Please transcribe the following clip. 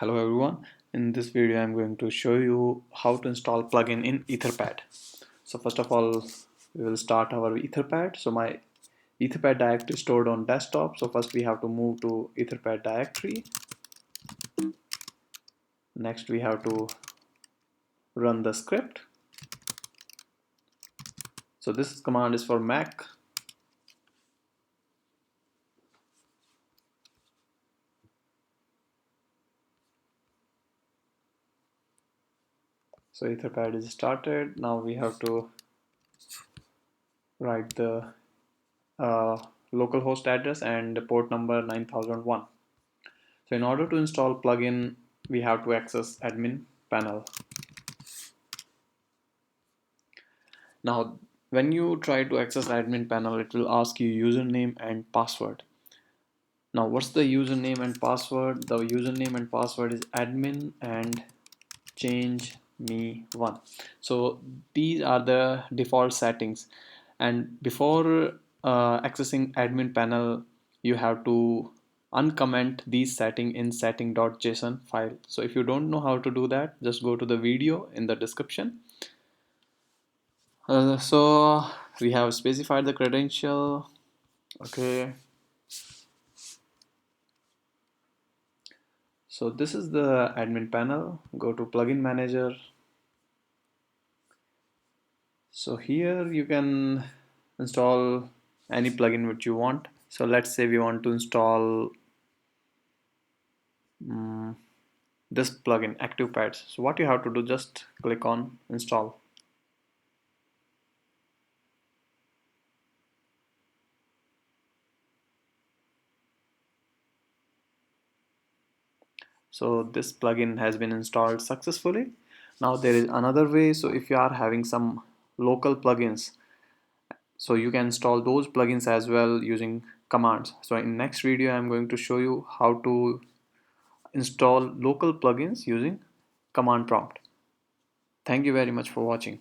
Hello everyone, in this video I'm going to show you how to install plugin in Etherpad. So first of all we will start our Etherpad. So my Etherpad directory is stored on desktop. So first we have to move to Etherpad directory. Next we have to run the script. So this command is for Mac. So Etherpad is started. Now we have to write the uh, localhost address and port number 9001. So in order to install plugin, we have to access admin panel. Now, when you try to access admin panel, it will ask you username and password. Now, what's the username and password? The username and password is admin and change me one. So these are the default settings. And before accessing admin panel, you have to uncomment these setting in setting.json file. So if you don't know how to do that, just go to the video in the description. So we have specified the credential. Okay, so this is the admin panel. Go to plugin manager. So here you can install any plugin which you want. So let's say we want to install um, this plugin, Etherpad. So what you have to do, just click on install. So this plugin has been installed successfully. Now there is another way. So if you are having some local plugins, so you can install those plugins as well using commands. So in next video I'm going to show you how to install local plugins using command prompt. Thank you very much for watching.